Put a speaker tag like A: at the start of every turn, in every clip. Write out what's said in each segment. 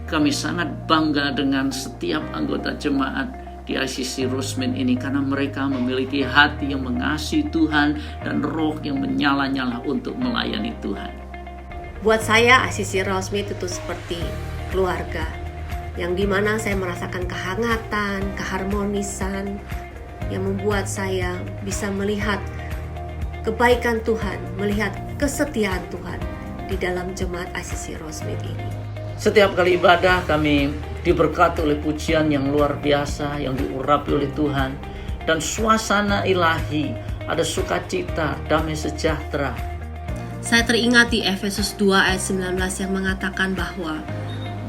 A: Kami sangat bangga dengan setiap anggota jemaat di ICC Rosemead ini karena mereka memiliki hati yang mengasihi Tuhan dan roh yang menyala-nyala untuk melayani Tuhan.
B: Buat saya ICC Rosemead itu seperti keluarga yang dimana saya merasakan kehangatan, keharmonisan yang membuat saya bisa melihat kebaikan Tuhan, melihat kesetiaan Tuhan di dalam jemaat ICC Rosemead ini.
A: Setiap kali ibadah kami diberkati oleh pujian yang luar biasa yang diurapi oleh Tuhan, dan suasana ilahi, ada sukacita, damai sejahtera.
B: Saya teringat di Efesus 2 ayat 19 yang mengatakan bahwa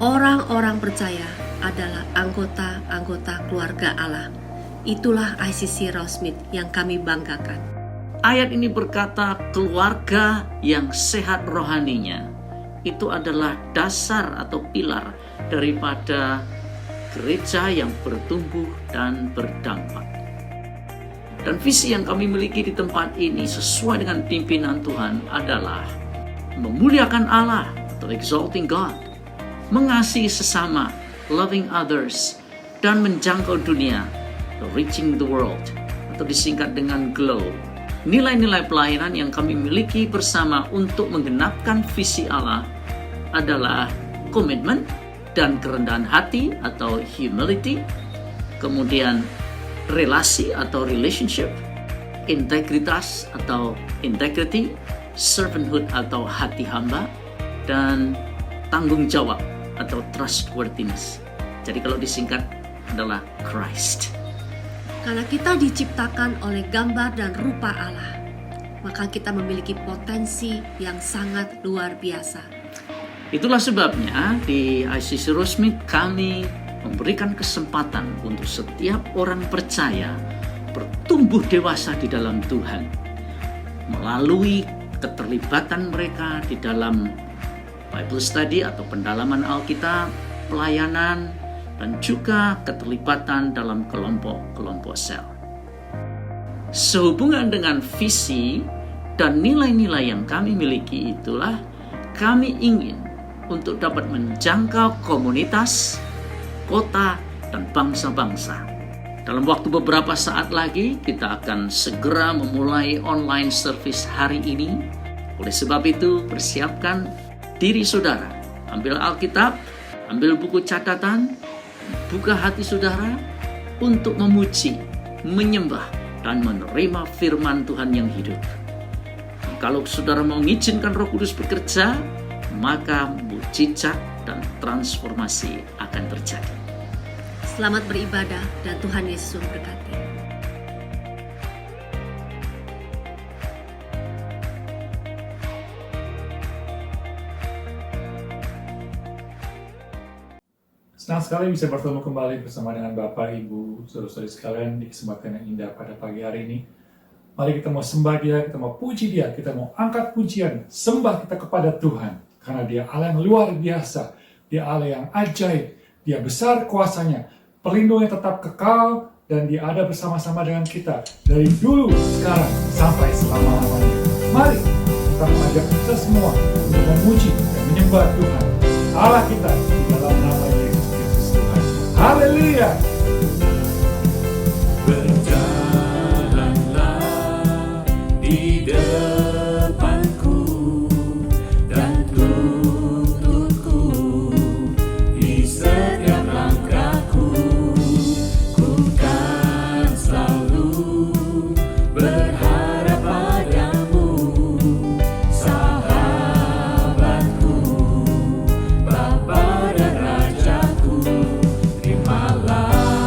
B: orang-orang percaya adalah anggota-anggota keluarga Allah. Itulah ICC Rosemead yang kami banggakan.
A: Ayat ini berkata keluarga yang sehat rohaninya. Itu adalah dasar atau pilar daripada gereja yang bertumbuh dan berdampak. Dan visi yang kami miliki di tempat ini sesuai dengan pimpinan Tuhan adalah memuliakan Allah atau exalting God, mengasihi sesama, loving others, dan menjangkau dunia, reaching the world, atau disingkat dengan GLOW. Nilai-nilai pelayanan yang kami miliki bersama untuk menggenapkan visi Allah adalah komitmen dan kerendahan hati atau humility, kemudian relasi atau relationship, integritas atau integrity, servanthood atau hati hamba, dan tanggung jawab atau trustworthiness. Jadi kalau disingkat adalah Christ.
B: Karena kita diciptakan oleh gambar dan rupa Allah, maka kita memiliki potensi yang sangat luar biasa.
A: Itulah sebabnya di ICC Rosemead kami memberikan kesempatan untuk setiap orang percaya bertumbuh dewasa di dalam Tuhan melalui keterlibatan mereka di dalam Bible study atau pendalaman Alkitab, pelayanan, dan juga keterlibatan dalam kelompok-kelompok sel. Sehubungan dengan visi dan nilai-nilai yang kami miliki itulah kami ingin untuk dapat menjangkau komunitas, kota, dan bangsa-bangsa. Dalam waktu beberapa saat lagi kita akan segera memulai online service hari ini. Oleh sebab itu persiapkan diri saudara, ambil Alkitab, ambil buku catatan, buka hati saudara untuk memuji, menyembah, dan menerima firman Tuhan yang hidup. Kalau saudara mau mengizinkan Roh Kudus bekerja, maka mujizat dan transformasi akan terjadi.
B: Selamat beribadah dan Tuhan Yesus memberkati.
C: Senang sekali bisa bertemu kembali bersama dengan Bapak, Ibu, saudara-saudari sekalian di kesempatan yang indah pada pagi hari ini. Mari kita mau sembah Dia, kita mau puji Dia, kita mau angkat pujian, sembah kita kepada Tuhan. Karena Dia Allah yang luar biasa, Dia Allah yang ajaib, Dia besar kuasanya, pelindung yang tetap kekal, dan Dia ada bersama-sama dengan kita dari dulu, sekarang, sampai selama-lamanya. Mari kita mengajak kita semua untuk memuji dan menyembah Tuhan, Allah kita di dalam nama Yesus Kristus Tuhan. Haleluya!
D: Berjalanlah di depanku dan tuntutku di setiap langkahku. Ku kan selalu berharap padamu, sahabatku, Bapa dan Rajaku. Terimalah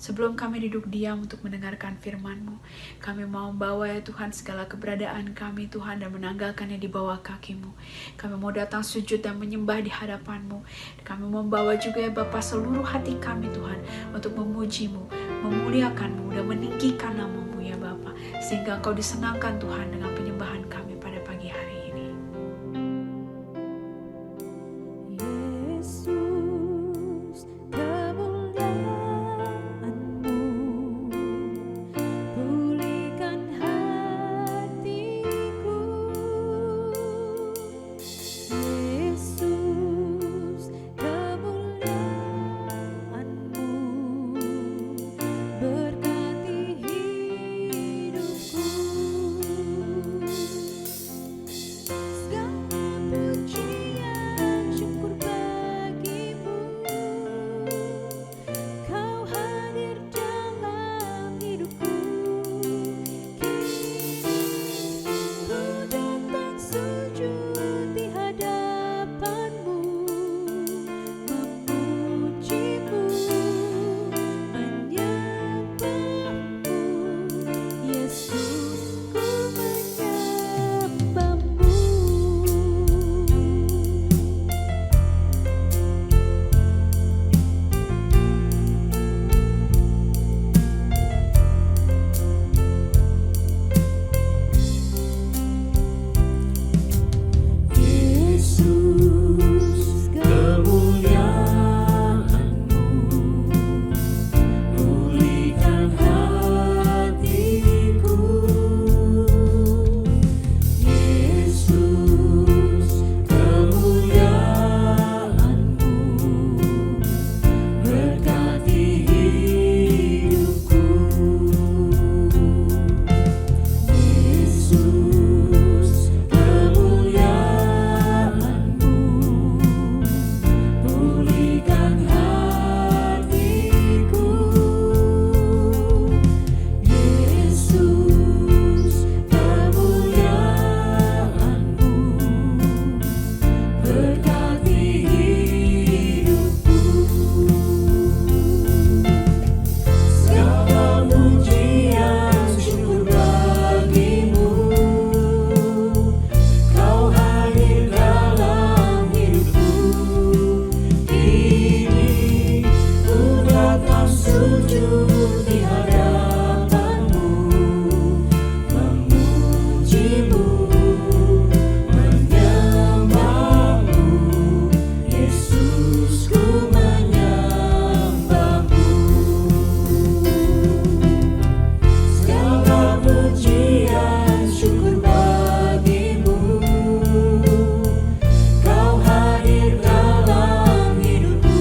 E: Sebelum kami duduk diam untuk mendengarkan firman-Mu, kami mau membawa ya Tuhan segala keberadaan kami Tuhan dan menanggalkannya di bawah kaki-Mu. Kami mau datang sujud dan menyembah di hadapan-Mu. Kami membawa juga ya Bapa seluruh hati kami Tuhan untuk memuji-Mu, memuliakan-Mu dan meninggikan nama-Mu ya Bapa. Sehingga Engkau disenangkan Tuhan dengan penyembahan kami pada pagi hari ini.
F: Yesus, kemuliaan-Mu pulihkan hatiku. Yesus, kemuliaan-Mu berkati hidupku. Segala pujian syukur bagimu, Kau hadir dalam hidupku. Kini ku datang sujud di hadapan-Mu, memuji-Mu, menyembah-Mu. Yesus, ku menyembah-Mu.
D: Yesus, kemuliaan-Mu pulihkan hatiku. Yesus, kemuliaan-Mu berkati hidupku. Yesus, kemuliaan-Mu pulihkan hatiku. Yesus, kemuliaan-Mu berkati hidupku. Segala pujian syukur bagimu, Kau hadir dalam hidupku. Kini ku datang sujud di hadapan-Mu, memuji-Mu, menyembah-Mu. Yesus, ku menyembah-Mu. Segala pujian syukur bagimu, Kau hadir dalam hidupku.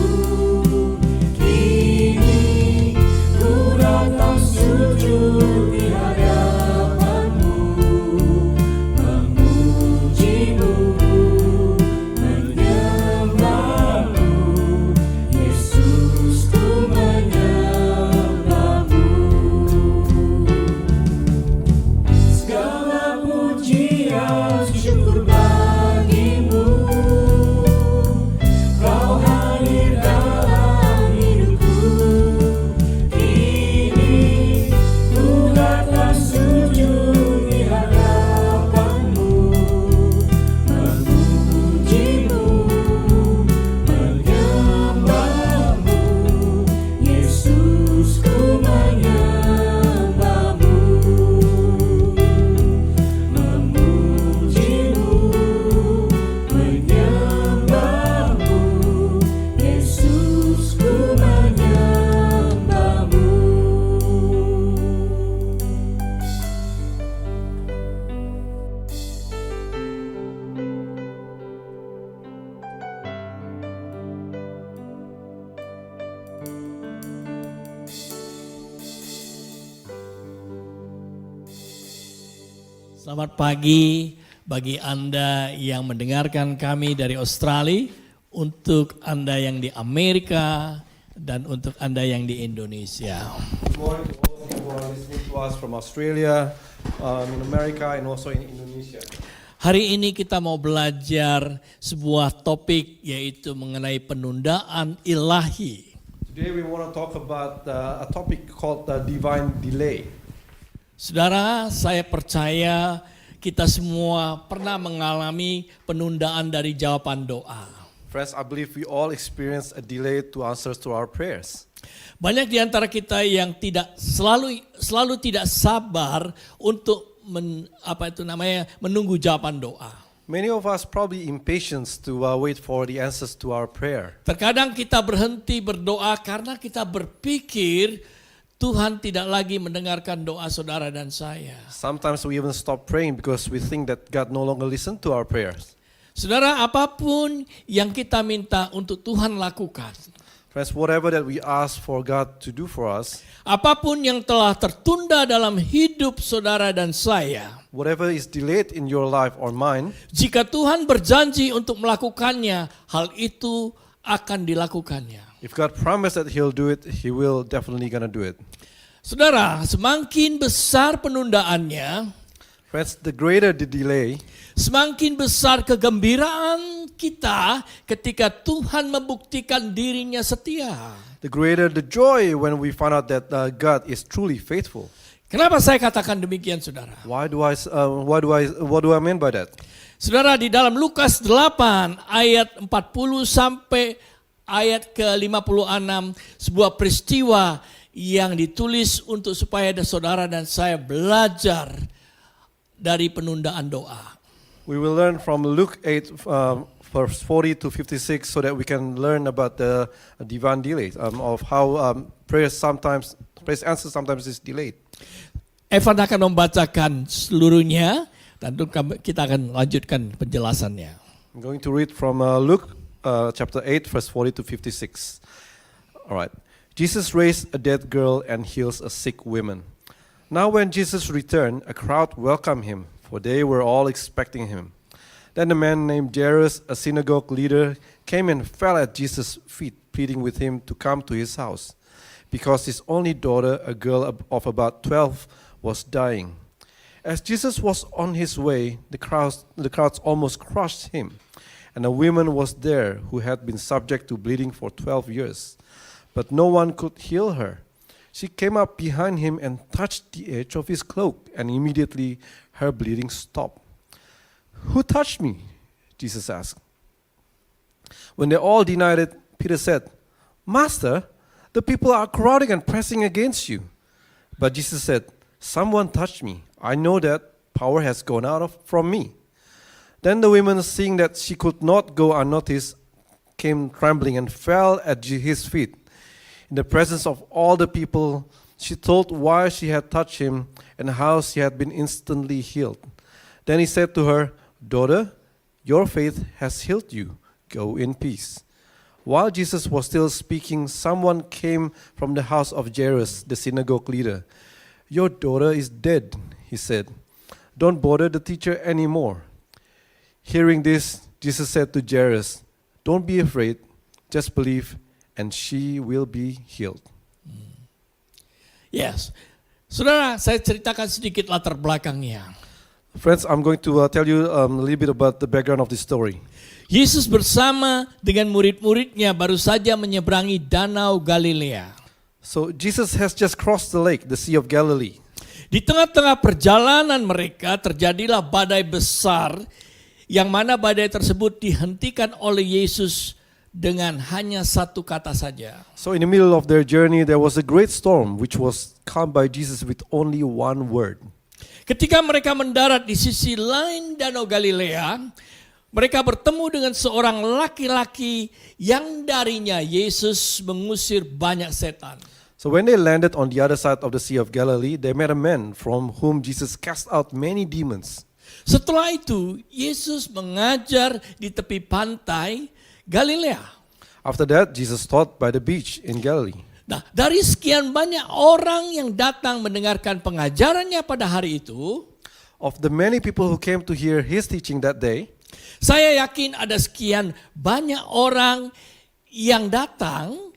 D: Kini ku datang sujud di hadapan-Mu, memuji-Mu, menyembah-Mu. Yesus, ku menyembah-Mu. Segala pujian syukur bagimu, Kau hadir dalam hidupku. Kini ku datang sujud di hadapan-Mu, memuji-Mu, menyembah-Mu. Yesus, ku menyembah-Mu, memuji-Mu, menyembah-Mu. Yesus, ku menyembah-Mu.
G: Selamat pagi bagi Anda yang mendengarkan kami dari Australia, untuk Anda yang di Amerika, dan untuk Anda yang di Indonesia.
H: Good morning to all of you who are listening to us from Australia, in America, and also in Indonesia.
G: Hari ini kita mau belajar sebuah topik yaitu mengenai penundaan ilahi.
H: Today we want to talk about a topic called divine delay.
G: Saudara, saya percaya kita semua pernah mengalami penundaan dari jawaban doa.
H: Friends, I believe we all experience a delay to answers to our prayers.
G: Banyak di antara kita yang tidak selalu tidak sabar untuk menunggu jawaban doa.
H: Many of us probably impatient to wait for the answers to our prayer.
G: Terkadang kita berhenti berdoa karena kita berpikir Tuhan tidak lagi mendengarkan doa saudara dan saya.
H: Sometimes we even stop praying because we think that God no longer listen to our prayers.
G: Saudara, apapun yang kita minta untuk Tuhan lakukan,
H: Friends, whatever that we ask for God to do for us,
G: apapun yang telah tertunda dalam hidup saudara dan saya,
H: whatever is delayed in your life or mine,
G: jika Tuhan berjanji untuk melakukannya, hal itu akan dilakukannya.
H: if God promised that He'll do it, He will definitely gonna do it.
G: Saudara, semakin besar penundaannya,
H: Friends, the greater the delay,
G: semakin besar kegembiraan kita ketika Tuhan membuktikan dirinya setia.
H: the greater the joy when we find out that God is truly faithful.
G: Kenapa saya katakan demikian, saudara?
H: What do I mean by that?
G: Saudara, di dalam Lukas 8 ayat 40 sampai ayat ke-56, sebuah peristiwa yang ditulis untuk supaya saudara dan saya belajar dari penundaan doa.
H: We will learn from Luke 8 verse 40 to 56 so that we can learn about the divine delay of how prayer answer sometimes is delayed.
G: Evan akan membacakan seluruhnya dan kita akan lanjutkan penjelasannya.
H: I'm going to read from Luke chapter 8 verse 40 to 56. All right. Jesus raised a dead girl and heals a sick woman. Now when Jesus returned, a crowd welcomed him, for they were all expecting him. Then a man named Jairus, a synagogue leader, came and fell at Jesus' feet, pleading with him to come to his house, because his only daughter, a girl of about 12, was dying. As Jesus was on his way, the crowds almost crushed him, and a woman was there who had been subject to bleeding for 12 years, but no one could heal her. She came up behind him and touched the edge of his cloak, and immediately her bleeding stopped. "Who touched me?" Jesus asked. When they all denied it, Peter said, "Master, the people are crowding and pressing against you." But Jesus said, "Someone touched me. I know that power has gone out from me." Then the woman, seeing that she could not go unnoticed, came trembling and fell at his feet. In the presence of all the people, she told why she had touched him and how she had been instantly healed. Then he said to her, "Daughter, your faith has healed you. Go in peace." While Jesus was still speaking, someone came from the house of Jairus, the synagogue leader. "Your daughter is dead," he said. "Don't bother the teacher anymore." Hearing this, Jesus said to Jairus, "Don't be afraid, just believe, and she will be healed."
G: Yes. Saudara, saya ceritakan sedikit latar belakangnya.
H: Friends, I'm going to tell you a little bit about the background of this story.
G: Yesus bersama dengan murid-muridnya baru saja menyeberangi Danau Galilea.
H: So Jesus has just crossed the lake, the Sea of Galilee.
G: Di tengah-tengah perjalanan mereka terjadilah badai besar yang mana badai tersebut dihentikan oleh Yesus dengan hanya satu kata saja.
H: So in the middle of their journey, there was a great storm which was calmed by Jesus with only one word.
G: Ketika mereka mendarat di sisi lain Danau Galilea, mereka bertemu dengan seorang laki-laki yang darinya Yesus mengusir banyak setan.
H: So when they landed on the other side of the Sea of Galilee, they met a man from whom Jesus cast out many demons.
G: Setelah itu, Yesus mengajar di tepi pantai Galilea.
H: After that, Jesus taught by the beach in Galilee.
G: Nah, dari sekian banyak orang yang datang mendengarkan pengajarannya pada hari itu,
H: Of the many people who came to hear his teaching that day,
G: saya yakin ada sekian banyak orang yang datang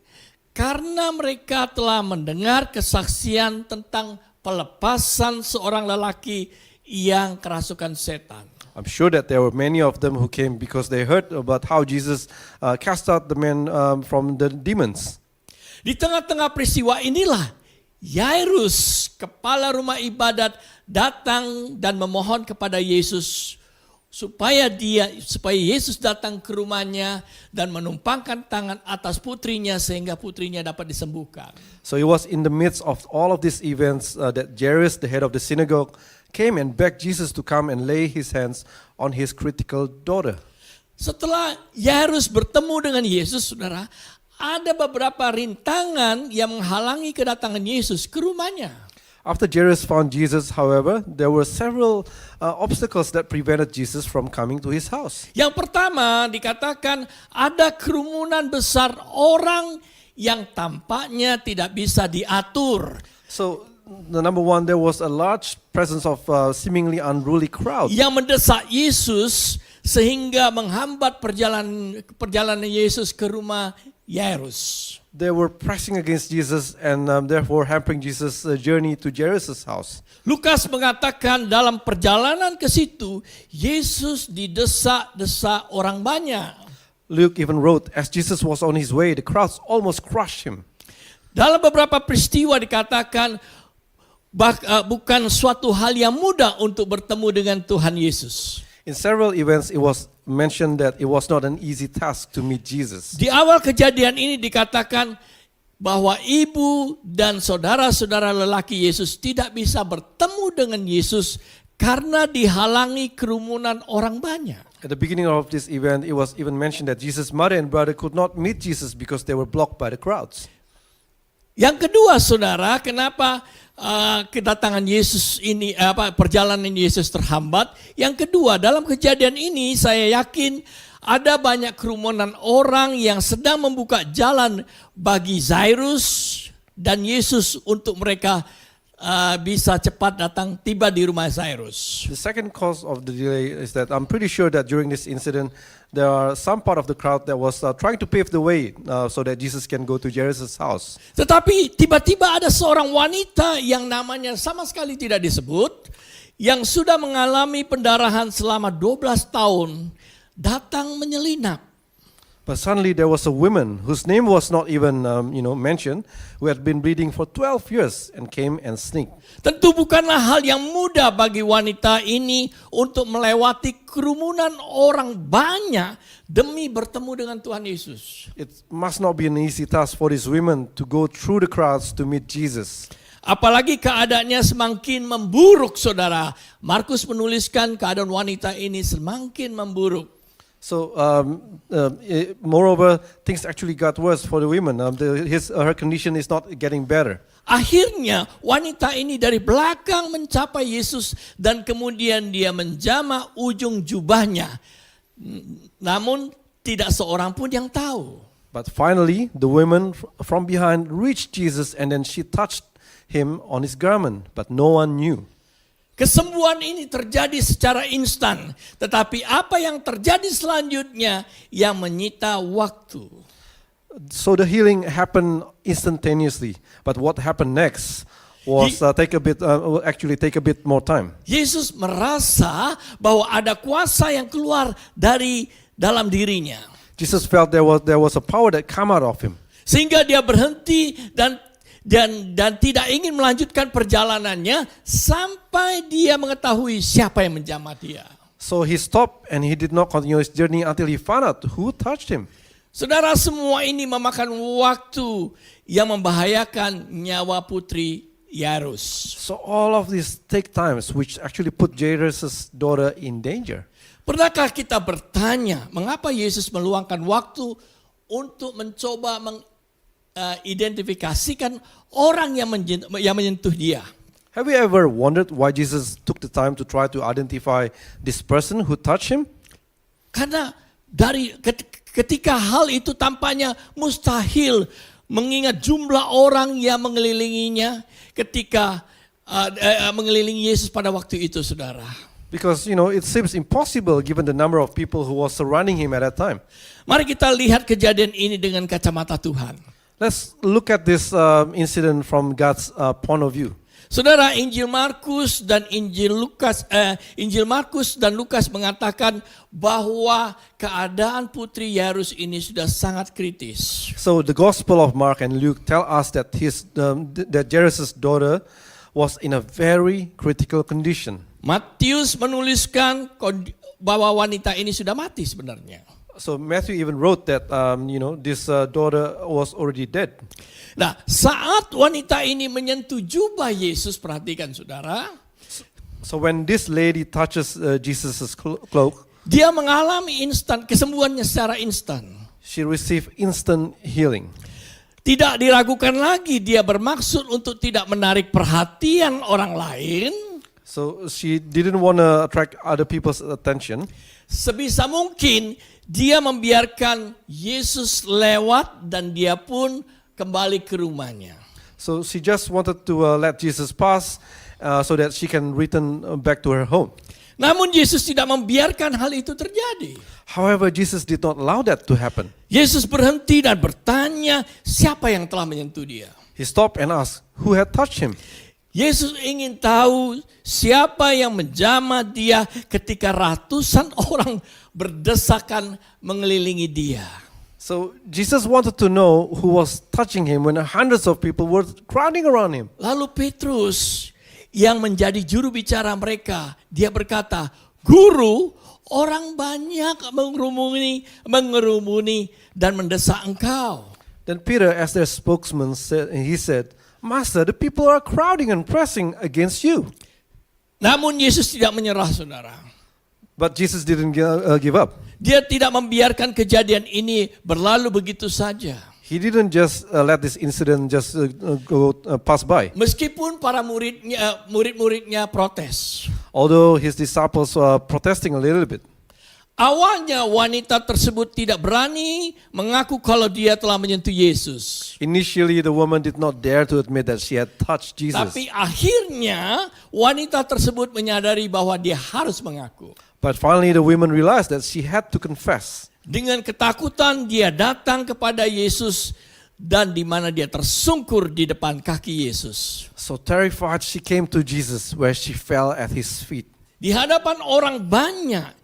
G: karena mereka telah mendengar kesaksian tentang pelepasan seorang lelaki yang kerasukan setan.
H: I'm sure that there were many of them who came because they heard about how Jesus cast out the man from the demons.
G: Di tengah-tengah peristiwa inilah Yairus, kepala rumah ibadat, datang dan memohon kepada Yesus supaya Yesus datang ke rumahnya dan menumpangkan tangan atas putrinya sehingga putrinya dapat disembuhkan.
H: So it was in the midst of all of these events that Jairus, the head of the synagogue, came and begged Jesus to come and lay his hands on his critical daughter.
G: Setelah Yairus bertemu dengan Yesus, saudara, ada beberapa rintangan yang menghalangi kedatangan Yesus ke rumahnya.
H: After Jairus found Jesus, however, there were several obstacles that prevented Jesus from coming to his house.
G: Yang pertama dikatakan ada kerumunan besar orang yang tampaknya tidak bisa diatur.
H: So the number one, there was a large presence of seemingly unruly crowd
G: Yang mendesak Yesus sehingga menghambat perjalanan Yesus ke rumah Yairus.
H: they were pressing against Jesus and therefore hampering Jesus' journey to Jairus' house.
G: Lukas mengatakan dalam perjalanan ke situ, Yesus didesak-desak orang banyak.
H: Luke even wrote, as Jesus was on his way, the crowds almost crushed him.
G: Dalam beberapa peristiwa dikatakan bukan suatu hal yang mudah untuk bertemu dengan Tuhan Yesus.
H: In several events, it was mentioned that it was not an easy task to meet Jesus.
G: Di awal kejadian ini dikatakan bahwa ibu dan saudara-saudara lelaki Yesus tidak bisa bertemu dengan Yesus karena dihalangi kerumunan orang banyak.
H: At the beginning of this event, it was even mentioned that Jesus' mother and brother could not meet Jesus because they were blocked by the crowds.
G: Yang kedua, saudara, kenapa kedatangan Yesus ini, perjalanan Yesus terhambat? Yang kedua, dalam kejadian ini saya yakin ada banyak kerumunan orang yang sedang membuka jalan bagi Jairus dan Yesus untuk mereka bisa cepat datang tiba di rumah Jairus.
H: The second cause of the delay is that I'm pretty sure that during this incident, there are some part of the crowd that was trying to pave the way so that Jesus can go to Jairus' house.
G: Tetapi tiba-tiba ada seorang wanita yang namanya sama sekali tidak disebut, yang sudah mengalami pendarahan selama 12 tahun, datang menyelinap.
H: But suddenly there was a woman whose name was not even mentioned, who had been bleeding for 12 years and came and sneaked.
G: Tentu bukanlah hal yang mudah bagi wanita ini untuk melewati kerumunan orang banyak demi bertemu dengan Tuhan Yesus.
H: It must not be an easy task for these women to go through the crowds to meet Jesus.
G: Apalagi keadaannya semakin memburuk, saudara. Markus menuliskan keadaan wanita ini semakin memburuk.
H: So, moreover, things actually got worse for the women. Her condition is not getting better.
G: Akhirnya wanita ini dari belakang mencapai Yesus dan kemudian dia menjamah ujung jubahnya. Namun tidak seorang pun yang tahu.
H: But finally, the woman from behind reached Jesus and then she touched him on his garment, but no one knew.
G: Kesembuhan ini terjadi secara instan, tetapi apa yang terjadi selanjutnya yang menyita waktu.
H: So the healing happened instantaneously, but what happened next was take a bit more time.
G: Yesus merasa bahwa ada kuasa yang keluar dari dalam dirinya,
H: Jesus felt there was a power that come out of him.
G: sehingga dia berhenti dan tidak ingin melanjutkan perjalanannya sampai dia mengetahui siapa yang menjamah dia.
H: So he stopped and he did not continue his journey until he found out who touched him.
G: Saudara, semua ini memakan waktu yang membahayakan nyawa putri Yairus.
H: So all of these take times which actually put Jairus' daughter in danger.
G: Pernahkah kita bertanya mengapa Yesus meluangkan waktu untuk mencoba identifikasikan orang yang menyentuh dia?
H: Have you ever wondered why Jesus took the time to try to identify this person who touched him?
G: Karena ketika hal itu tampaknya mustahil, mengingat jumlah orang yang mengelilinginya ketika mengelilingi Yesus pada waktu itu, saudara.
H: Because it seems impossible given the number of people who was surrounding him at that time.
G: Mari kita lihat kejadian ini dengan kacamata Tuhan.
H: Let's look at this incident from God's point of view.
G: Saudara, Injil Markus dan Injil Markus dan Lukas mengatakan bahwa keadaan putri Yairus ini sudah sangat kritis.
H: So the Gospel of Mark and Luke tell us that that Jairus' daughter was in a very critical condition.
G: Matius menuliskan bahwa wanita ini sudah mati sebenarnya.
H: So Matthew even wrote that this daughter was already dead.
G: Nah, saat wanita ini menyentuh jubah Yesus, perhatikan saudara,
H: So when this lady touches Jesus' cloak,
G: dia mengalami kesembuhannya secara instan.
H: she received instant healing.
G: Tidak diragukan lagi, dia bermaksud untuk tidak menarik perhatian orang lain.
H: So she didn't want to attract other people's attention.
G: Sebisa mungkin dia membiarkan Yesus lewat dan dia pun kembali ke rumahnya.
H: So she just wanted to let Jesus pass so that she can return back to her home.
G: Namun Yesus tidak membiarkan hal itu terjadi.
H: However, Jesus did not allow that to happen.
G: Yesus berhenti dan bertanya siapa yang telah menyentuh dia.
H: He stopped and asked, who had touched him?
G: Yesus ingin tahu siapa yang menjamah dia ketika ratusan orang berdesakan mengelilingi dia.
H: So Jesus wanted to know who was touching him when hundreds of people were crowding around him.
G: Lalu Petrus yang menjadi juru bicara mereka, dia berkata, "Guru, orang banyak mengerumuni dan mendesak engkau."
H: Then Peter, as their spokesman, said, Master, the people are crowding and pressing against you.
G: Namun Yesus tidak menyerah, saudara.
H: But Jesus didn't give up.
G: Dia tidak membiarkan kejadian ini berlalu begitu saja.
H: He didn't just let this incident just pass by.
G: Meskipun para murid-muridnya protes.
H: Although his disciples were protesting a little bit.
G: Awalnya wanita tersebut tidak berani mengaku kalau dia telah menyentuh Yesus.
H: Initially the woman did not dare to admit that she had touched Jesus.
G: Tapi akhirnya wanita tersebut menyadari bahwa dia harus mengaku.
H: But finally the woman realized that she had to confess.
G: Dengan ketakutan dia datang kepada Yesus dan di mana dia tersungkur di depan kaki Yesus.
H: So terrified she came to Jesus where she fell at his feet.
G: Di hadapan orang banyak,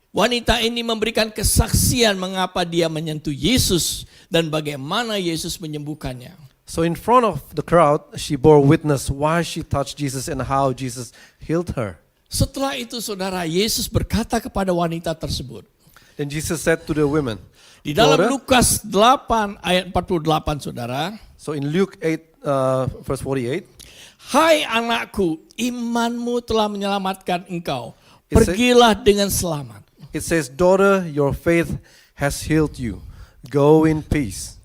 G: wanita ini memberikan kesaksian mengapa dia menyentuh Yesus dan bagaimana Yesus menyembuhkannya.
H: So in front of the crowd, she bore witness why she touched Jesus and how Jesus healed her.
G: Setelah itu saudara, Yesus berkata kepada wanita tersebut.
H: Then Jesus said to the women,
G: Di dalam
H: "Daughter,"
G: Lukas 8 ayat 48 saudara.
H: so in Luke 8 verse 48,
G: Hai anakku, imanmu telah menyelamatkan engkau.
H: It
G: Pergilah dengan selamat.
H: it says, "Daughter, your faith has healed you. Go in peace."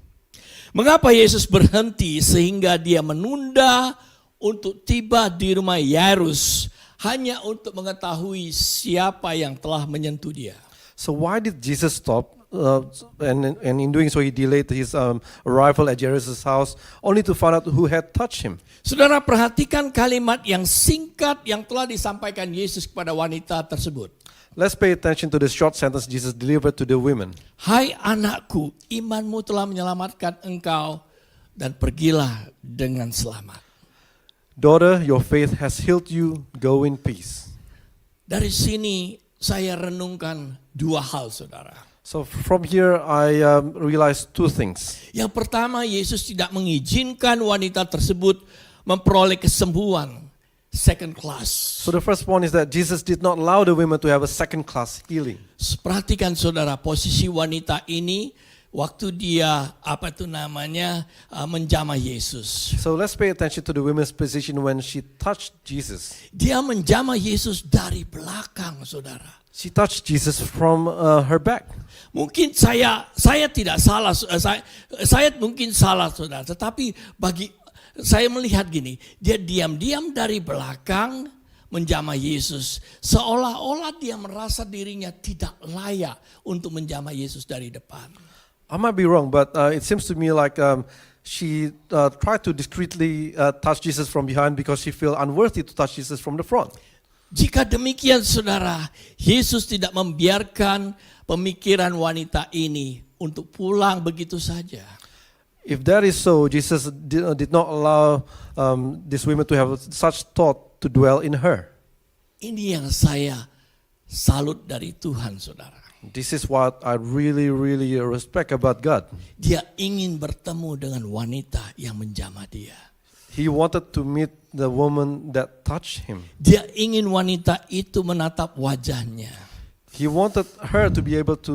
G: Mengapa Yesus berhenti sehingga dia menunda untuk tiba di rumah Yairus hanya untuk mengetahui siapa yang telah menyentuh dia?
H: So why did Jesus stop? And in doing so, he delayed his arrival at Jairus' house only to find out who had touched him.
G: Saudara, perhatikan kalimat yang singkat yang telah disampaikan Yesus kepada wanita tersebut.
H: Let's pay attention to the short sentence Jesus delivered to the women.
G: Hai anakku, imanmu telah menyelamatkan engkau dan pergilah dengan selamat.
H: Daughter, your faith has healed you. Go in peace.
G: Dari sini saya renungkan dua hal, saudara.
H: So from here, I realized two things.
G: Yang pertama, Yesus tidak mengizinkan wanita tersebut memperoleh kesembuhan second class.
H: So the first one is that Jesus did not allow the women to have a second class healing.
G: Perhatikan saudara, posisi wanita ini waktu dia menjamah Yesus.
H: So let's pay attention to the women's position when she touched Jesus.
G: Dia menjamah Yesus dari belakang, saudara.
H: She touched Jesus from her back.
G: Mungkin saya tidak salah, saya mungkin salah, saudara. Tetapi bagi saya melihat gini, dia diam-diam dari belakang menjamah Yesus, seolah-olah dia merasa dirinya tidak layak untuk menjamah Yesus dari depan.
H: I might be wrong, but it seems to me like she tried to discreetly touch Jesus from behind because she felt unworthy to touch Jesus from the front.
G: Jika demikian saudara, Yesus tidak membiarkan pemikiran wanita ini untuk pulang begitu saja.
H: If that is so, Jesus did not allow these women to have such thought to dwell in her.
G: Ini yang saya salut dari Tuhan, saudara.
H: This is what I really, really respect about God.
G: Dia ingin bertemu dengan wanita yang menjamah dia.
H: He wanted to meet the woman that touched him.
G: Dia ingin wanita itu menatap wajahnya.
H: He wanted her to be able to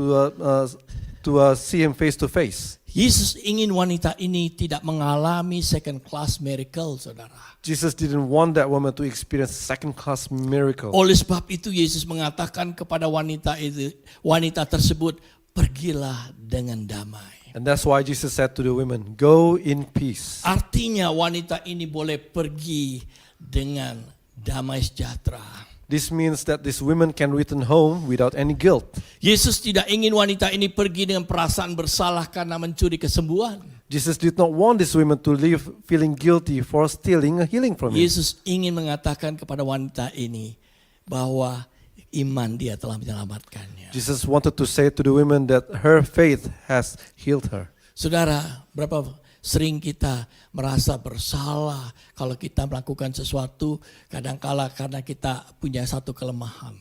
H: see him face to face.
G: Yesus ingin wanita ini tidak mengalami second class miracle, saudara.
H: Jesus didn't want that woman to experience second class miracle.
G: Oleh sebab itu Yesus mengatakan kepada wanita tersebut, pergilah dengan damai.
H: And that's why Jesus said to the women, go in peace.
G: Artinya wanita ini boleh pergi dengan damai sejahtera.
H: This means that these women can return home without any guilt.
G: Yesus tidak ingin wanita ini pergi dengan perasaan bersalah karena mencuri kesembuhan.
H: Jesus did not want these women to leave feeling guilty for stealing a healing from him.
G: Yesus ingin mengatakan kepada wanita ini bahwa iman dia telah menyelamatkannya.
H: Jesus wanted to say to the women that her faith has healed her.
G: Saudara, berapa sering kita merasa bersalah kalau kita melakukan sesuatu kadangkala karena kita punya satu kelemahan.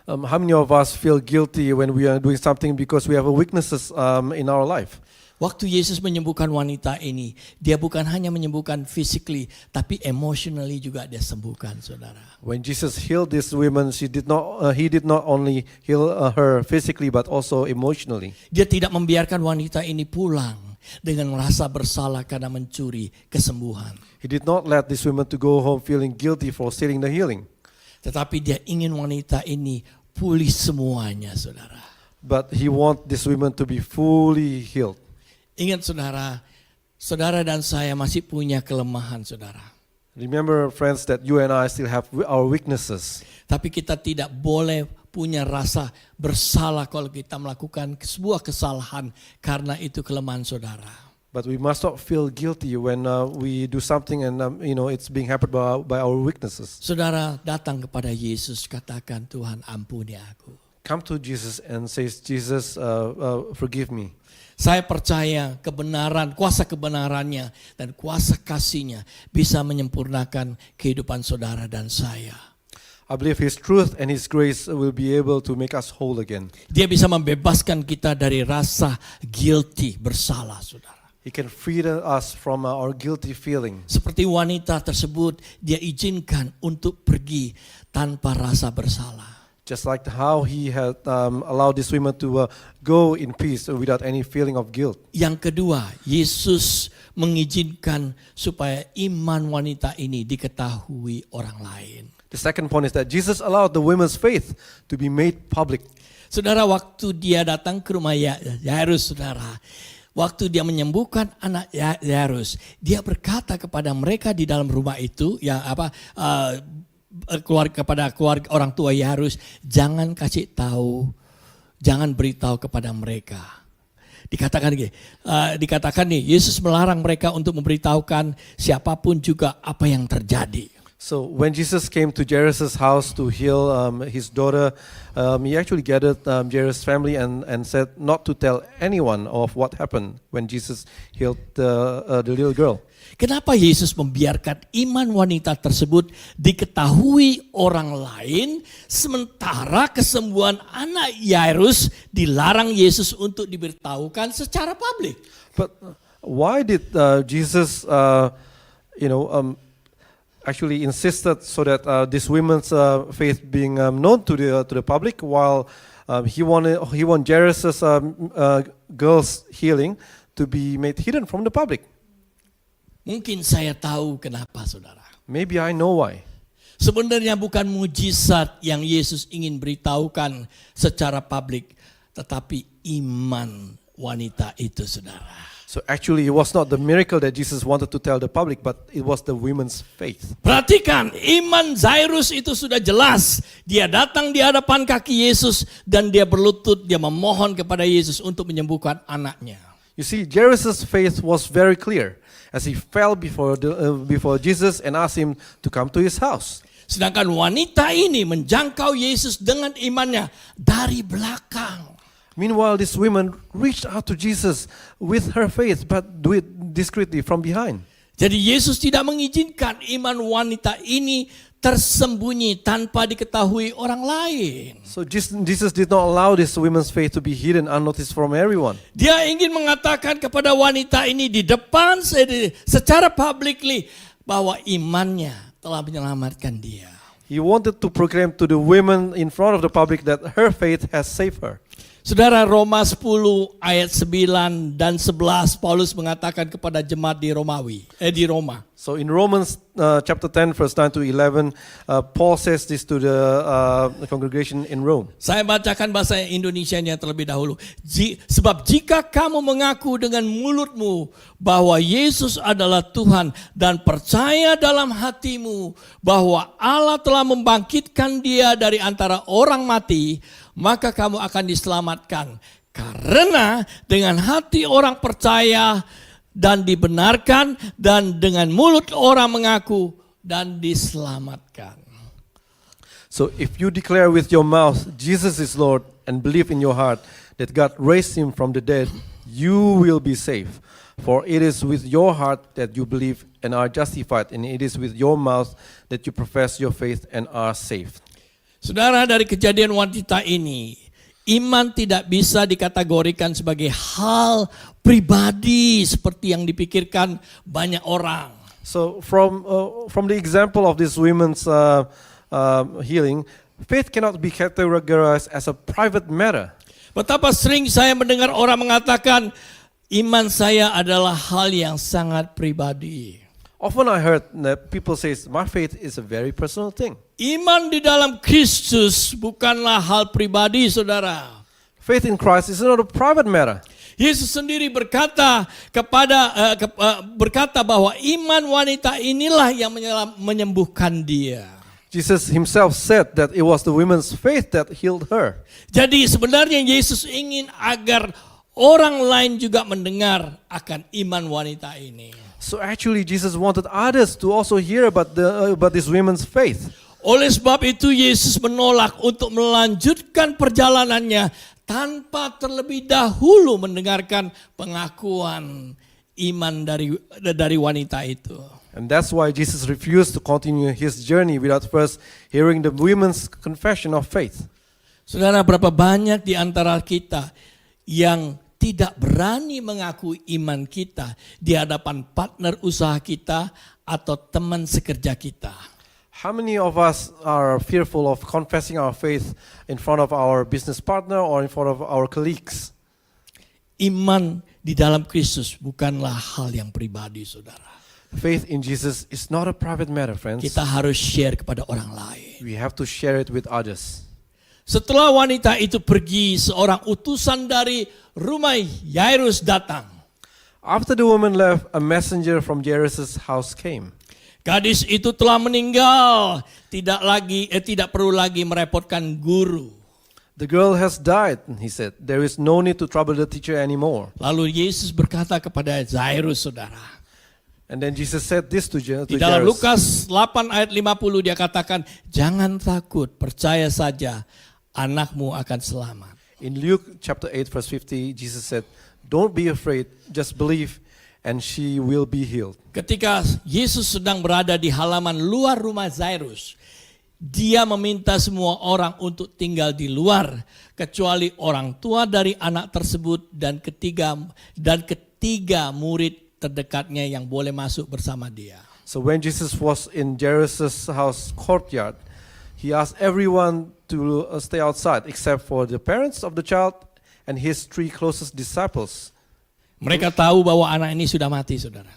H: How many of us feel guilty when we are doing something because we have weaknesses in our life?
G: Waktu Yesus menyembuhkan wanita ini, dia bukan hanya menyembuhkan physically, tapi emotionally juga dia sembuhkan, saudara.
H: When Jesus healed this woman, he did not only heal her physically but also emotionally.
G: Dia tidak membiarkan wanita ini pulang dengan merasa bersalah karena mencuri kesembuhan.
H: He did not let this woman to go home feeling guilty for stealing the healing.
G: Tetapi dia ingin wanita ini pulih semuanya, saudara.
H: But he want this woman to be fully healed.
G: Ingat saudara, saudara dan saya masih punya kelemahan, saudara.
H: Remember, friends, that you and I still have our weaknesses.
G: Tapi kita tidak boleh punya rasa bersalah kalau kita melakukan sebuah kesalahan karena itu kelemahan saudara.
H: But we must not feel guilty when we do something and it's being hampered by our weaknesses.
G: Saudara datang kepada Yesus, katakan, Tuhan ampuni aku.
H: Come to Jesus and say, Jesus, forgive me.
G: Saya percaya kebenaran, kuasa kebenarannya dan kuasa kasihnya bisa menyempurnakan kehidupan saudara dan saya.
H: I believe His truth and His grace will be able to make us whole again.
G: Dia bisa membebaskan kita dari rasa guilty, bersalah, saudara.
H: He can free us from our guilty feeling.
G: Seperti wanita tersebut, dia izinkan untuk pergi tanpa rasa bersalah.
H: Just like how He had allowed these women to go in peace without any feeling of guilt.
G: Yang kedua, Yesus mengizinkan supaya iman wanita ini diketahui orang lain.
H: The second point is that Jesus allowed the women's faith to be made public.
G: Saudara, waktu dia datang ke rumah Yairus, saudara, waktu dia menyembuhkan anak Yairus, dia berkata kepada mereka di dalam rumah itu, kepada keluarga orang tua Yairus, jangan kasih tahu, jangan beritahu kepada mereka. Dikatakan nih, Yesus melarang mereka untuk memberitahukan siapapun juga apa yang terjadi.
H: So when Jesus came to Jairus' house to heal his daughter, he actually gathered Jairus' family and said not to tell anyone of what happened when Jesus healed the little girl.
G: Kenapa Yesus membiarkan iman wanita tersebut diketahui orang lain, sementara kesembuhan anak Yairus dilarang Yesus untuk diberitahukan secara publik?
H: But why did Jesus, actually insisted so that this women's faith being known to the public, while he want Jairus' girl's healing to be made hidden from the public?
G: Mungkin saya tahu kenapa, saudara.
H: Maybe I know why.
G: Sebenarnya bukan mujizat yang Yesus ingin beritahukan secara publik, tetapi iman wanita itu, saudara.
H: So actually it was not the miracle that Jesus wanted to tell the public, but it was the women's faith.
G: Perhatikan, iman Jairus itu sudah jelas. Dia datang di hadapan kaki Yesus dan dia berlutut, dia memohon kepada Yesus untuk menyembuhkan anaknya.
H: You see, Jairus' faith was very clear as he fell before Jesus and asked him to come to his house.
G: Sedangkan wanita ini menjangkau Yesus dengan imannya dari belakang.
H: Meanwhile, this woman reached out to Jesus with her faith, but do it discreetly from behind.
G: Jadi Yesus tidak mengizinkan iman wanita ini tersembunyi tanpa diketahui orang lain.
H: So Jesus did not allow this woman's faith to be hidden, unnoticed from everyone.
G: Dia ingin mengatakan kepada wanita ini di depan secara publicly bahwa imannya telah menyelamatkan dia.
H: He wanted to proclaim to the women in front of the public that her faith has saved her.
G: Saudara, Roma 10 ayat 9 dan 11 Paulus mengatakan kepada jemaat di Roma.
H: So in Romans chapter 10 verse 9 to 11, Paul says this to the congregation in Rome.
G: Saya bacakan bahasa Indonesianya terlebih dahulu. Sebab jika kamu mengaku dengan mulutmu bahwa Yesus adalah Tuhan dan percaya dalam hatimu bahwa Allah telah membangkitkan dia dari antara orang mati, maka kamu akan diselamatkan. Karena dengan hati orang percaya dan dibenarkan, dan dengan mulut orang mengaku dan diselamatkan.
H: So if you declare with your mouth Jesus is Lord and believe in your heart that God raised him from the dead, you will be saved. For it is with your heart that you believe and are justified, and it is with your mouth that you profess your faith and are saved.
G: Saudara, dari kejadian wanita ini, iman tidak bisa dikategorikan sebagai hal pribadi seperti yang dipikirkan banyak orang.
H: So from the example of this woman's healing, faith cannot be categorized as a private matter.
G: Betapa sering saya mendengar orang mengatakan, iman saya adalah hal yang sangat pribadi.
H: Often I heard that people say, my faith is a very personal thing.
G: Iman di dalam Kristus bukanlah hal pribadi, saudara.
H: Faith in Christ is not a private matter.
G: Yesus sendiri berkata bahwa iman wanita inilah yang menyembuhkan dia.
H: Jesus himself said that it was the woman's faith that healed her.
G: Jadi sebenarnya Yesus ingin agar orang lain juga mendengar akan iman wanita ini.
H: So actually Jesus wanted others to also hear about this woman's faith.
G: Oleh sebab itu Yesus menolak untuk melanjutkan perjalanannya tanpa terlebih dahulu mendengarkan pengakuan iman dari wanita itu.
H: And that's why Jesus refused to continue his journey without first hearing the women's confession of faith.
G: Saudara, berapa banyak di antara kita yang tidak berani mengaku iman kita di hadapan partner usaha kita atau teman sekerja kita.
H: How many of us are fearful of confessing our faith in front of our business partner or in front of our colleagues?
G: Iman di dalam Kristus bukanlah hal yang pribadi, saudara.
H: Faith in Jesus is not a private matter, friends.
G: Kita harus share kepada orang lain.
H: We have to share it with others.
G: Setelah wanita itu pergi, seorang utusan dari rumah Yairus datang.
H: After the woman left, a messenger from Jairus' house came.
G: Gadis itu telah meninggal, tidak perlu lagi merepotkan guru.
H: The girl has died, he said. There is no need to trouble the teacher anymore.
G: Lalu Yesus berkata kepada Jairus, saudara.
H: And then Jesus said this to
G: Di dalam
H: Jairus.
G: Lukas 8 ayat 50 dia katakan, jangan takut, percaya saja, anakmu akan selamat.
H: In Luke chapter 8 verse 50, Jesus said, don't be afraid, just believe and she will be healed.
G: Ketika Yesus sedang berada di halaman luar rumah Jairus, dia meminta semua orang untuk tinggal di luar, kecuali orang tua dari anak tersebut dan ketiga murid terdekatnya yang boleh masuk bersama dia.
H: So when Jesus was in Jairus' house courtyard, he asked everyone to stay outside except for the parents of the child and his 3 closest disciples.
G: Mereka tahu bahwa anak ini sudah mati, saudara.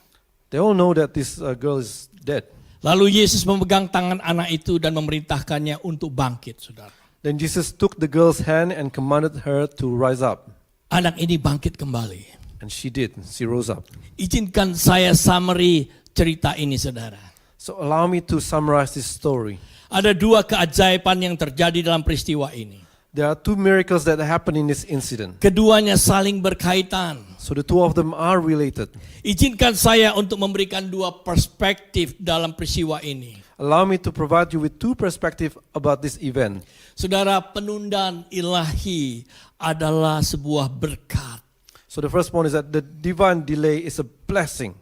H: They all know that this girl is dead.
G: Lalu Yesus memegang tangan anak itu dan memerintahkannya untuk bangkit, saudara.
H: Then Jesus took the girl's hand and commanded her to rise up.
G: Anak ini bangkit kembali.
H: And she did. She rose up.
G: Izinkan saya summary cerita ini, saudara.
H: So allow me to summarize this story.
G: Ada 2 keajaiban yang terjadi dalam peristiwa ini.
H: There are 2 miracles that happened in this incident.
G: Keduanya saling berkaitan.
H: So the 2 of them are related.
G: Izinkan saya untuk memberikan 2 perspektif dalam peristiwa ini.
H: allow me to provide you with two perspectives about this event.
G: Saudara, penundaan ilahi adalah sebuah berkat.
H: So the first point is that the divine delay is a blessing.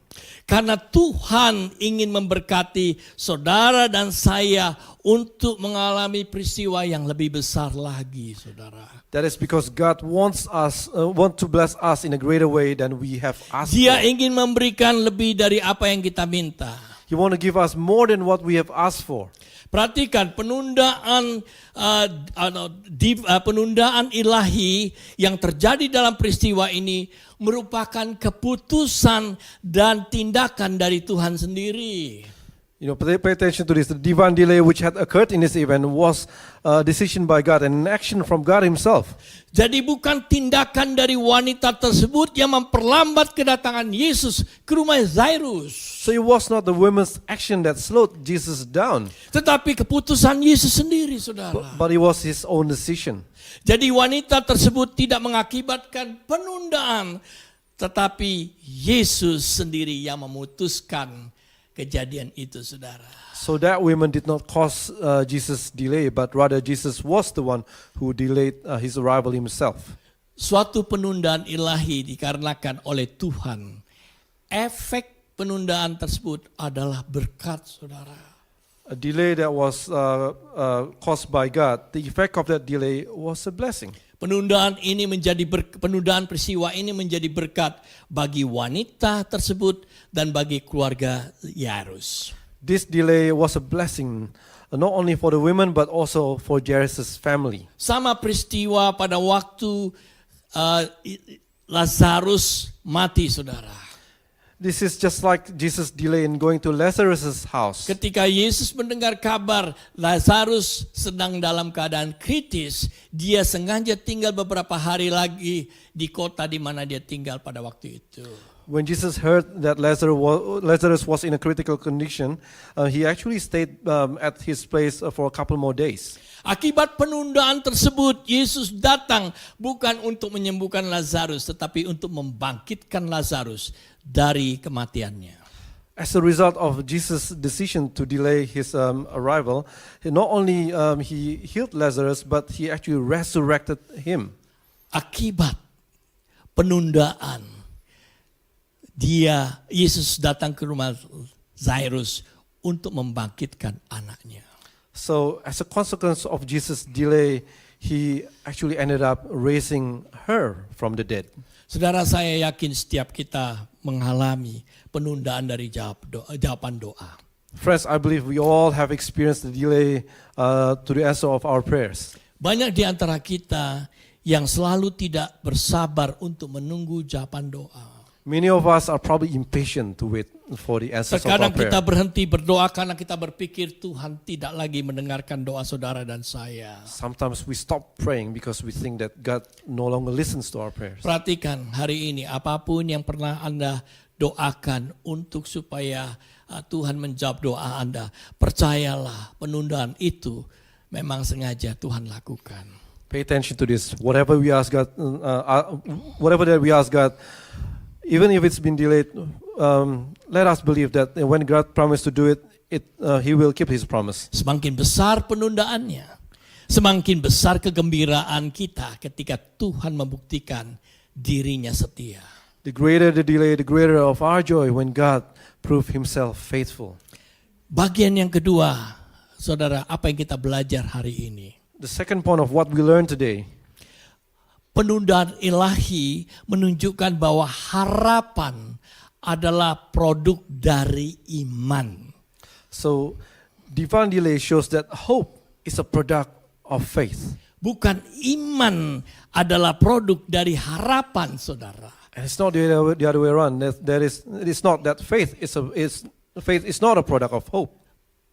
G: Karena Tuhan ingin memberkati saudara dan saya untuk mengalami peristiwa yang lebih besar lagi, saudara.
H: That is because God want to bless us in a greater way than we have asked
G: Dia
H: for.
G: ingin memberikan lebih dari apa yang kita minta.
H: He want to give us more than what we have asked for.
G: Perhatikan penundaan ilahi yang terjadi dalam peristiwa ini merupakan keputusan dan tindakan dari Tuhan sendiri.
H: You know, pay attention to this. The divine delay which had occurred in this event was a decision by God and an action from God Himself.
G: Jadi bukan tindakan dari wanita tersebut yang memperlambat kedatangan Yesus ke rumah Zairus.
H: So it was not the woman's action that slowed Jesus down,
G: Tetapi keputusan Yesus sendiri, saudara.
H: but it was His own decision.
G: Jadi wanita tersebut tidak mengakibatkan penundaan, tetapi Yesus sendiri yang memutuskan kejadian itu, saudara.
H: So that woman did not cause Jesus delay, but rather Jesus was the one who delayed His arrival Himself.
G: Suatu penundaan ilahi dikarenakan oleh Tuhan. Efek penundaan tersebut adalah berkat, saudara.
H: A delay that was caused by God, the effect of that delay was a blessing.
G: Penundaan peristiwa ini menjadi berkat bagi wanita tersebut dan bagi keluarga Yairus.
H: This delay was a blessing not only for the women but also for Jairus' family.
G: Sama peristiwa pada waktu Lazarus mati, saudara.
H: This is just like Jesus' delay in going to Lazarus' house.
G: Ketika Yesus mendengar kabar Lazarus sedang dalam keadaan kritis, dia sengaja tinggal beberapa hari lagi di kota di mana dia tinggal pada waktu itu.
H: When Jesus heard that Lazarus was in a critical condition, he actually stayed at his place for a couple more days.
G: Akibat penundaan tersebut, Yesus datang bukan untuk menyembuhkan Lazarus, tetapi untuk membangkitkan Lazarus dari kematiannya.
H: As a result of Jesus' decision to delay his arrival, not only he healed Lazarus, but he actually resurrected him.
G: Akibat penundaan, Yesus datang ke rumah Zairus untuk membangkitkan anaknya.
H: So as a consequence of Jesus' delay, he actually ended up raising her from the dead.
G: Saudara, saya yakin setiap kita mengalami penundaan dari jawaban doa.
H: Friends, I believe we all have experienced the delay to the answer of our prayers.
G: Banyak di antara kita yang selalu tidak bersabar untuk menunggu jawaban doa.
H: Many of us are probably impatient to wait for the answers of our
G: Terkadang
H: prayer.
G: kita berhenti berdoa karena kita berpikir Tuhan tidak lagi mendengarkan doa saudara dan saya.
H: Sometimes we stop praying because we think that God no longer listens to our prayers.
G: Perhatikan hari ini, apapun yang pernah Anda doakan untuk supaya Tuhan menjawab doa Anda, percayalah penundaan itu memang sengaja Tuhan lakukan.
H: Pay attention to this. Whatever that we ask God, even if it's been delayed, let us believe that when God promised to do it, He will keep His promise.
G: Semakin besar penundaannya, semakin besar kegembiraan kita ketika Tuhan membuktikan dirinya setia.
H: The greater the delay, the greater of our joy when God proved Himself faithful.
G: Bagian yang kedua, saudara, apa yang kita belajar hari ini?
H: The second point of what we learned today,
G: penundaan ilahi menunjukkan bahwa harapan adalah produk dari iman.
H: so divine delay shows that hope is a product of faith.
G: Bukan iman adalah produk dari harapan, saudara.
H: And it's not the other way around. It's not that faith is not a product of hope.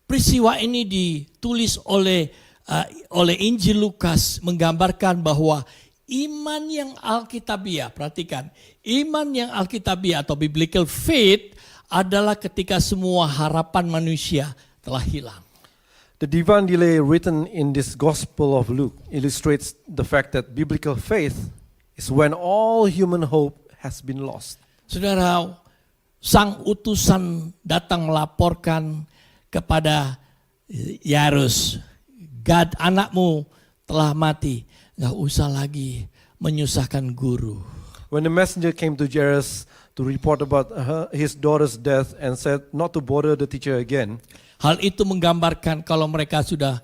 G: Peristiwa ini ditulis oleh Injil Lukas menggambarkan bahwa iman yang Alkitabiah, perhatikan, iman yang Alkitabiah atau biblical faith adalah ketika semua harapan manusia telah hilang.
H: The divine delay written in this Gospel of Luke illustrates the fact that biblical faith is when all human hope has been lost.
G: Saudara, sang utusan datang melaporkan kepada Yairus, Gad anakmu telah mati, nggak usah lagi menyusahkan guru.
H: When the messenger came to Jairus to report about his daughter's death and said not to bother the teacher again,
G: Hal itu menggambarkan kalau mereka sudah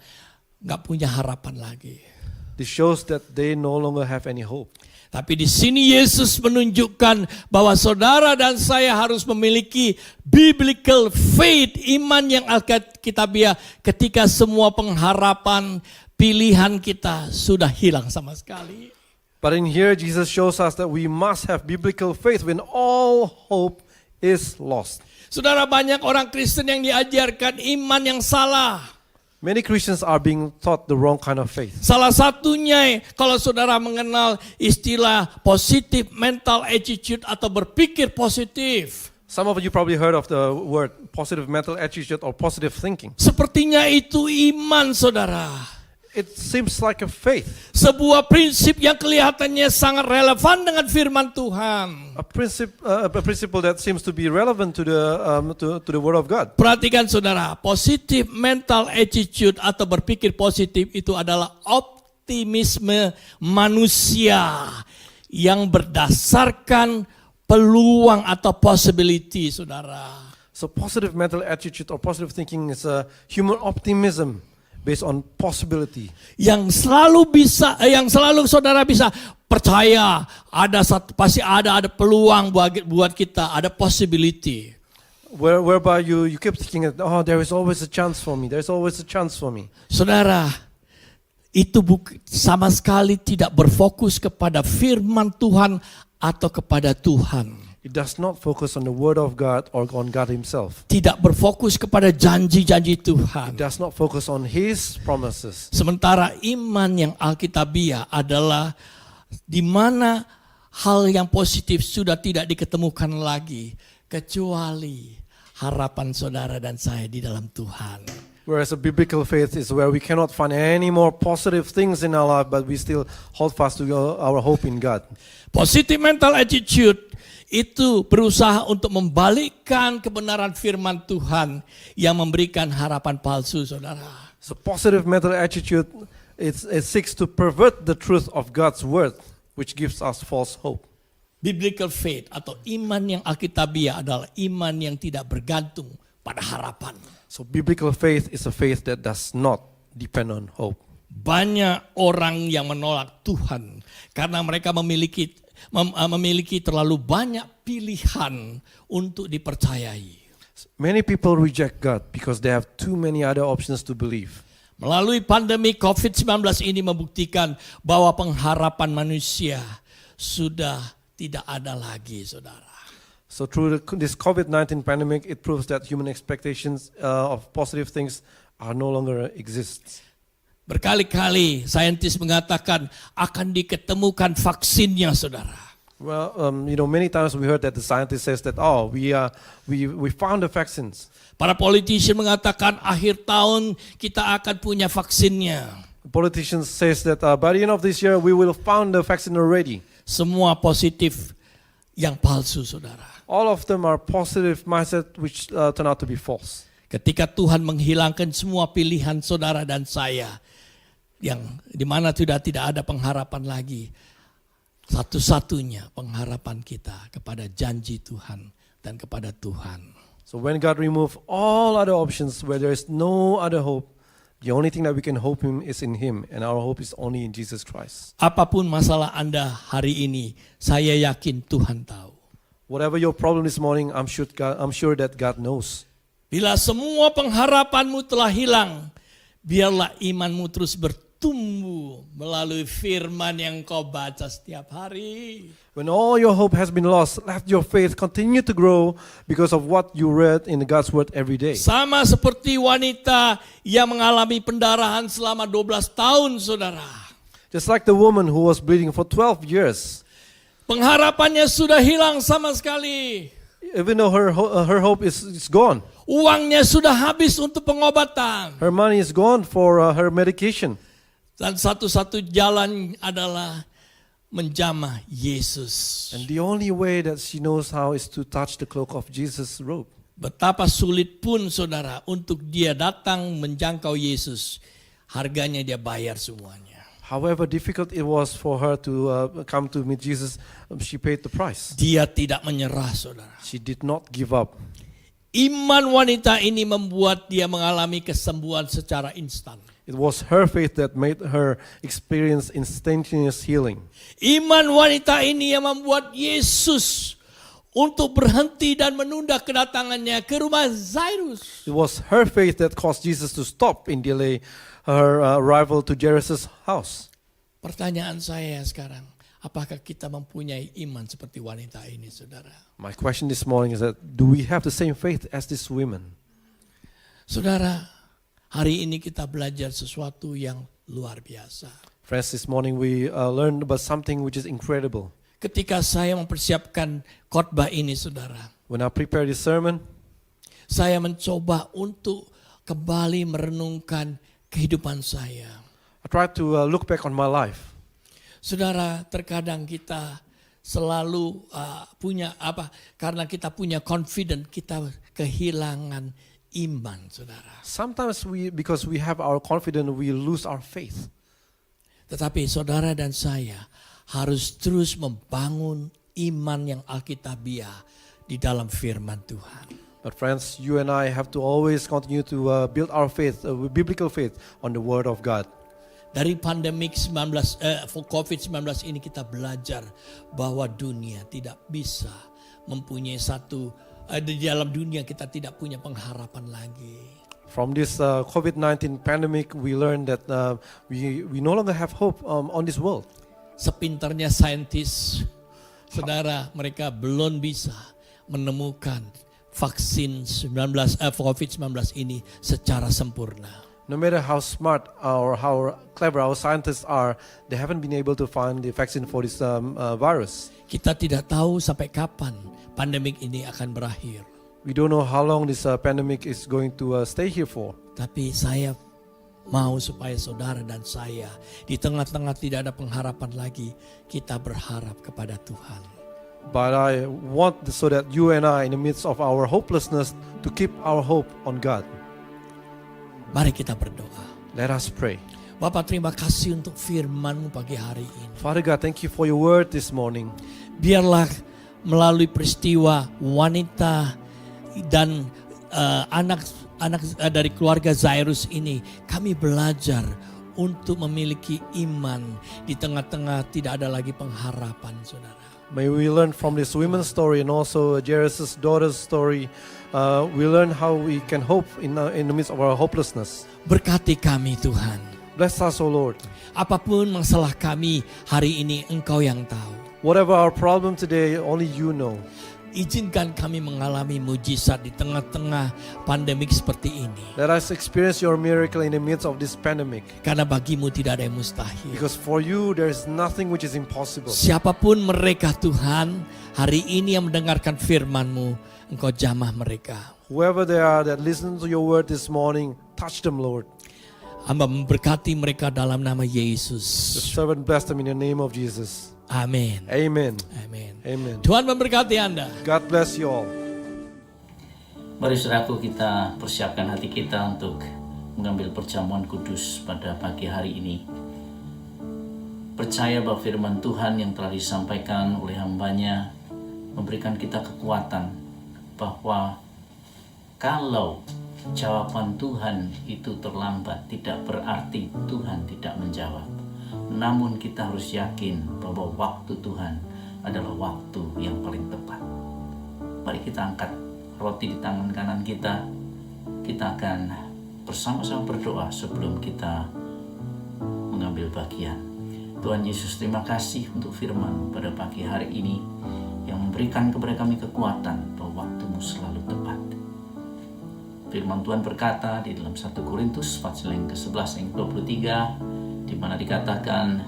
G: nggak punya harapan lagi.
H: this shows that they no longer have any hope.
G: Tapi di sini Yesus menunjukkan bahwa saudara dan saya harus memiliki biblical faith, iman yang alkitabiah ketika semua pengharapan pilihan kita sudah hilang sama sekali.
H: But in here, Jesus shows us that we must have biblical faith when all hope is lost.
G: Saudara, banyak orang Kristen yang diajarkan iman yang salah.
H: Many Christians are being taught the wrong kind of faith.
G: Salah satunya kalau saudara mengenal istilah positive mental attitude atau berpikir positif.
H: Some of you probably heard of the word positive mental attitude or positive thinking.
G: Sepertinya itu iman, saudara.
H: It seems like a faith,
G: Sebuah prinsip yang kelihatannya sangat relevan dengan firman Tuhan.
H: a principle that seems to be relevant to the Word of God.
G: Perhatikan saudara, positive mental attitude atau berpikir positif itu adalah optimisme manusia yang berdasarkan peluang atau possibility, saudara.
H: So positive mental attitude or positive thinking is a human optimism based on possibility.
G: Yang selalu saudara bisa percaya pasti ada peluang buat kita, ada possibility.
H: Whereby you keep thinking that, oh, there is always a chance for me. There's always a chance for me.
G: Saudara, itu sama sekali tidak berfokus kepada firman Tuhan atau kepada Tuhan.
H: It does not focus on the Word of God or on God Himself.
G: Tidak berfokus kepada janji-janji
H: It
G: Tuhan.
H: does not focus on His promises.
G: Sementara iman yang alkitabiah adalah di mana hal yang positif sudah tidak diketemukan lagi kecuali harapan saudara dan saya di dalam Tuhan.
H: Whereas a biblical faith is where we cannot find any more positive things in our life, but we still hold fast to our hope in God.
G: Positive mental attitude itu berusaha untuk membalikkan kebenaran firman Tuhan yang memberikan harapan palsu, saudara.
H: So positive mental attitude, it seeks to pervert the truth of God's word, which gives us false hope.
G: Biblical faith atau iman yang alkitabiah adalah iman yang tidak bergantung pada harapan.
H: So biblical faith is a faith that does not depend on hope.
G: Banyak orang yang menolak Tuhan karena mereka memiliki terlalu banyak pilihan untuk dipercayai.
H: Many people reject God because they have too many other options to believe.
G: Melalui pandemi COVID-19 ini membuktikan bahwa pengharapan manusia sudah tidak ada lagi, saudara.
H: So through this COVID-19 pandemic, it proves that human expectations of positive things are no longer exist.
G: Berkali-kali saintis mengatakan akan diketemukan vaksinnya, saudara.
H: Well, many times we heard that the scientist says that, we found the vaccines.
G: Para politician mengatakan akhir tahun kita akan punya vaksinnya.
H: Politicians says that by the end of this year we will found the vaccine already.
G: Semua positif yang palsu, saudara.
H: All of them are positive mindset which turn out to be false.
G: Ketika Tuhan menghilangkan semua pilihan saudara dan saya, yang dimana sudah tidak ada pengharapan lagi, satu-satunya pengharapan kita kepada janji Tuhan dan kepada Tuhan.
H: So when God remove all other options where there is no other hope, the only thing that we can hope in is in Him, and our hope is only in Jesus Christ.
G: Apapun masalah Anda hari ini, saya yakin Tuhan tahu.
H: Whatever your problem this morning, I'm sure that God knows.
G: Bila semua pengharapanmu telah hilang, biarlah imanmu terus bertumbuh melalui firman yang kau baca setiap hari.
H: When all your hope has been lost, let your faith continue to grow because of what you read in God's word every day.
G: Sama seperti wanita yang mengalami pendarahan selama 12 tahun, saudara.
H: Just like the woman who was bleeding for 12 years.
G: Pengharapannya sudah hilang sama sekali.
H: Even though her hope is gone.
G: Uangnya sudah habis untuk pengobatan.
H: Her money is gone for her medication.
G: Dan satu-satu jalan adalah menjamah Yesus.
H: And the only way that she knows how is to touch the cloak of Jesus' robe.
G: Betapa sulit pun saudara untuk dia datang menjangkau Yesus, harganya dia bayar semuanya.
H: However difficult it was for her to come to meet Jesus, she paid the price.
G: Dia tidak menyerah saudara.
H: She did not give up.
G: Iman wanita ini membuat dia mengalami kesembuhan secara instan.
H: It was her faith that made her experience instantaneous healing.
G: Iman wanita ini yang membuat Yesus untuk berhenti dan menunda kedatangannya ke rumah Zairus.
H: It was her faith that caused Jesus to stop and delay her arrival to Jairus' house.
G: Pertanyaan saya sekarang, apakah kita mempunyai iman seperti wanita ini, saudara?
H: My question this morning is that, do we have the same faith as these women?
G: Saudara, hari ini kita belajar sesuatu yang luar biasa.
H: Friends, this morning we learned about something which is incredible.
G: Ketika saya mempersiapkan khotbah ini, saudara,
H: When I prepared this sermon,
G: saya mencoba untuk kembali merenungkan kehidupan saya.
H: I tried to look back on my life.
G: Saudara, terkadang kita selalu punya karena kita punya confident, kita kehilangan iman, saudara.
H: Sometimes because we have our confidence, we lose our faith.
G: Tetapi saudara dan saya harus terus membangun iman yang alkitabiah di dalam firman Tuhan.
H: But friends, you and I have to always continue to build our faith, biblical faith, on the Word of God.
G: Dari pandemik COVID-19 ini kita belajar bahwa dunia tidak bisa mempunyai di dalam dunia kita tidak punya pengharapan lagi.
H: From this COVID-19 pandemic, we learned that we no longer have hope on this world.
G: Sepintarnya saintis, saudara, mereka belum bisa menemukan vaksin COVID-19 ini secara sempurna.
H: No matter how smart or how clever our scientists are, they haven't been able to find the vaccine for this virus.
G: Kita tidak tahu sampai kapan pandemik ini akan berakhir.
H: We don't know how long this pandemic is going to stay here for.
G: Tapi saya mau supaya saudara dan saya di tengah-tengah tidak ada pengharapan lagi, kita berharap kepada Tuhan.
H: But I want so that you and I, in the midst of our hopelessness, to keep our hope on God.
G: Mari kita berdoa.
H: Let us pray.
G: Bapak, terima kasih untuk firman-Mu pagi hari ini.
H: Father God, thank you for your word this morning.
G: Biarlah melalui peristiwa wanita dan anak dari keluarga Zairus ini, kami belajar untuk memiliki iman di tengah-tengah tidak ada lagi pengharapan, saudara.
H: May we learn from this women's story and also Jairus' daughter's story. We learn how we can hope in the midst of our hopelessness.
G: Berkati kami Tuhan.
H: Bless us, O Lord.
G: Apapun masalah kami hari ini, Engkau yang tahu.
H: Whatever our problem today, only you know.
G: Izinkan kami mengalami mujizat di tengah-tengah pandemik seperti ini.
H: Let us experience your miracle in the midst of this pandemic.
G: Karena bagimu tidak ada yang mustahil.
H: Because for you, there is nothing which is impossible.
G: Siapapun mereka Tuhan, hari ini yang mendengarkan firman-Mu, Engkau jamah mereka.
H: Whoever they are that listen to your word this morning, touch them, Lord.
G: Hamba memberkati mereka dalam nama
H: The
G: Yesus.
H: servant bless them in the name of Jesus.
G: Amin.
H: Amen.
G: Amin.
H: Amen.
G: Tuhan memberkati Anda.
H: God bless you all.
A: Mari saudaraku, kita persiapkan hati kita untuk mengambil perjamuan kudus pada pagi hari ini. Percaya bahwa firman Tuhan yang telah disampaikan oleh hambanya memberikan kita kekuatan bahwa kalau jawaban Tuhan itu terlambat, tidak berarti Tuhan tidak menjawab. Namun kita harus yakin bahwa waktu Tuhan adalah waktu yang paling tepat. Mari kita angkat roti di tangan kanan kita. Kita akan bersama-sama berdoa sebelum kita mengambil bagian. Tuhan Yesus, terima kasih untuk firman pada pagi hari ini yang memberikan kepada kami kekuatan bahwa waktu-Mu selalu tepat. Firman Tuhan berkata di dalam 1 Korintus pasal yang ke-11 ayat 23, di mana dikatakan,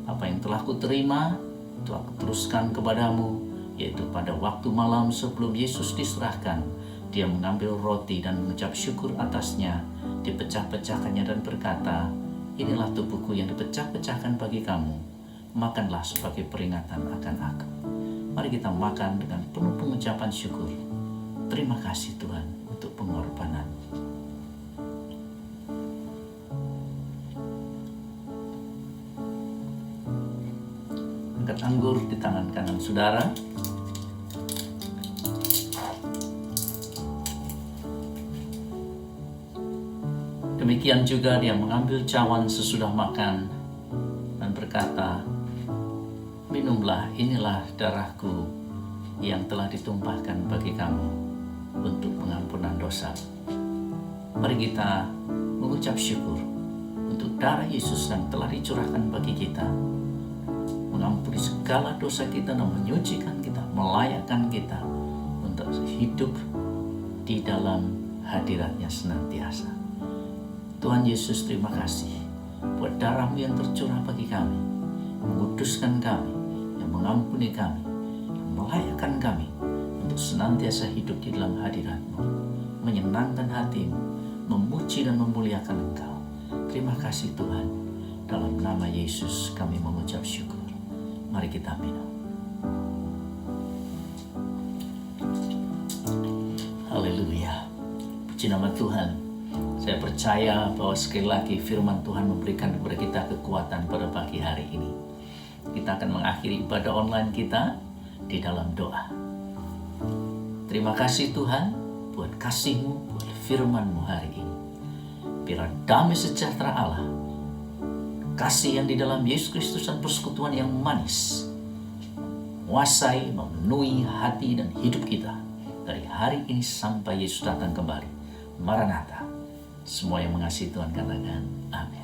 A: apa yang telah kuterima itu aku teruskan kepadamu, yaitu pada waktu malam sebelum Yesus diserahkan, dia mengambil roti dan mengucap syukur atasnya, dipecah-pecahkannya dan berkata, inilah tubuhku yang dipecah-pecahkan bagi kamu, makanlah sebagai peringatan akan aku. Mari kita makan dengan penuh pengucapan syukur. Terima kasih Tuhan untuk pengorbanan. Angkat anggur di tangan kanan saudara. Demikian juga dia mengambil cawan sesudah makan dan berkata, minumlah, inilah darahku yang telah ditumpahkan bagi kamu untuk pengampunan dosa. Mari kita mengucap syukur untuk darah Yesus yang telah dicurahkan bagi kita, mengampuni segala dosa kita dan menyucikan kita, melayakkan kita untuk hidup di dalam hadirat-Nya senantiasa. Tuhan Yesus, terima kasih buat darah-Mu yang tercurah bagi kami, menguduskan kami, yang mengampuni kami, yang melayakkan kami untuk senantiasa hidup di dalam hadirat-Mu, menyenangkan hati-Mu, memuji dan memuliakan Engkau. Terima kasih Tuhan, dalam nama Yesus kami mengucap syukur. Mari kita minum. Haleluya, puji nama Tuhan. Saya percaya bahwa sekali lagi firman Tuhan memberikan kepada kita kekuatan pada pagi hari ini. Kita akan mengakhiri ibadah online kita di dalam doa. Terima kasih Tuhan buat kasih-Mu, buat firman-Mu hari ini. Biar damai sejahtera Allah, kasih yang di dalam Yesus Kristus dan persekutuan yang manis menguasai, memenuhi hati dan hidup kita dari hari ini sampai Yesus datang kembali. Maranatha. Semua yang mengasihi Tuhan katakan amin.